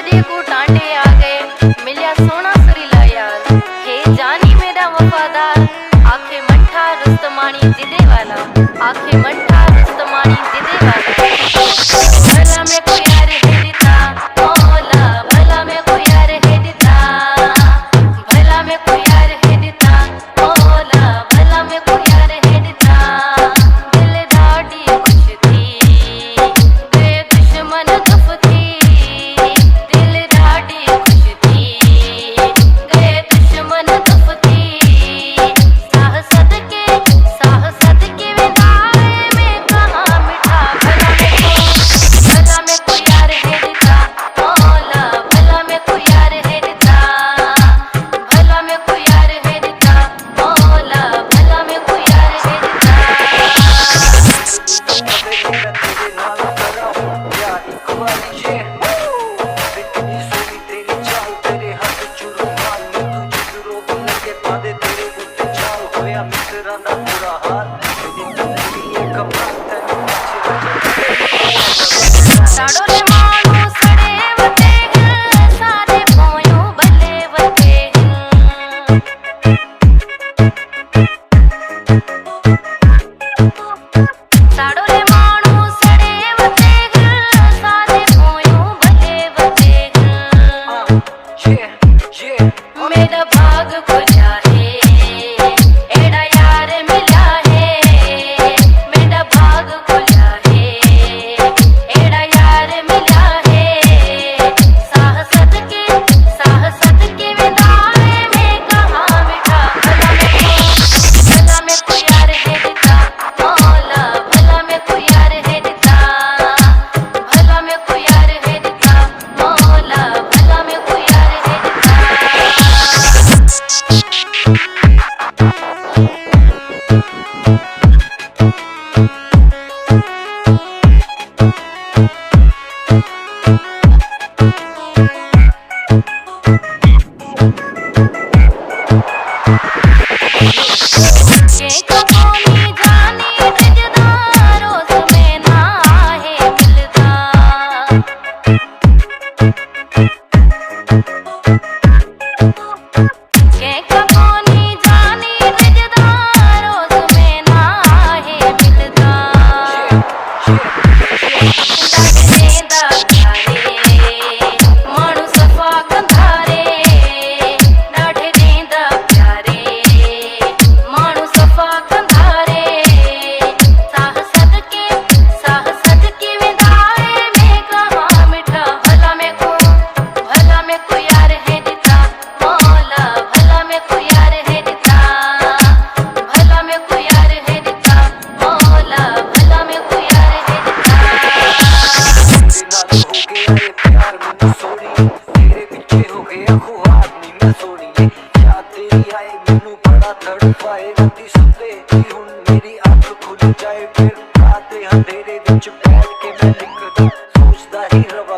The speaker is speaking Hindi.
शादी को टांटे आ गए, मिलिया सोना सुरीला यार। हे जानी मेरा वफादार, आखे मठा रुस्तमानी जिदे वाला, आखे मठा रुस्तमानी जिदे वाला। भला में कोई यार है दिता मौला, भला में कोई यार है दिता, भला में कोई यार है दिता मौला, भला में कोई यार है दिता। दिल दाड़ी खुश थी बे दुश्मन कफ थी, दिल दाड़ी खुश थी बे दुश्मन कफ थी। साह सदके विदाई में कहाँ मिठा। भला में कोई यार है दिता मौला, भला में कोई यार है दिता, भला में कोई यार है दिता मौला, भला में कोई यार है दिता। साड़ो ले मानू सड़े वते गिल, सारे पोयूं भले वते गिल। साड़ो ले मानू सड़े वते गिल, सारे पोयूं भले वते गिल। मेरा भाग खुला है, एड़ा यार मिला है, मेरा भाग खुला है, एड़ा यार मिला है। साह सदके विदाई में कहाँ मिठा। भला में कोई यार है दिता मौला, भला में कोई यार है दिता, भला में कोई यार है दिता मौला, भला में कोई यार है दिता। के कपोनी जानी रिजदारों में ना है मिलता, के कपोनी जानी रिजदारों में ना है मिलता। देंदा प्यारे मानू सफा कंधारे, ॾाढे देंदा प्यारे मानू सफा कंधारे। साह सदके विदाई में कहाँ मिठा। भला में कोई यार है दिता मौला, भला में कोई यार है दिता, भला में कोई यार है दिता मौला, भला में कोई यार है दिता। प्यार मैनू सोनी तेरे पीछे हो गया खुआब नी मैं सोनी। याद तेरी आए मैनू बड़ा तड़पाए, राती सुते ही हुण मेरी अख खुल जाए। फिर रात अंधेरे विच बैठ के मैं लिखदा सोचदा ही रवां।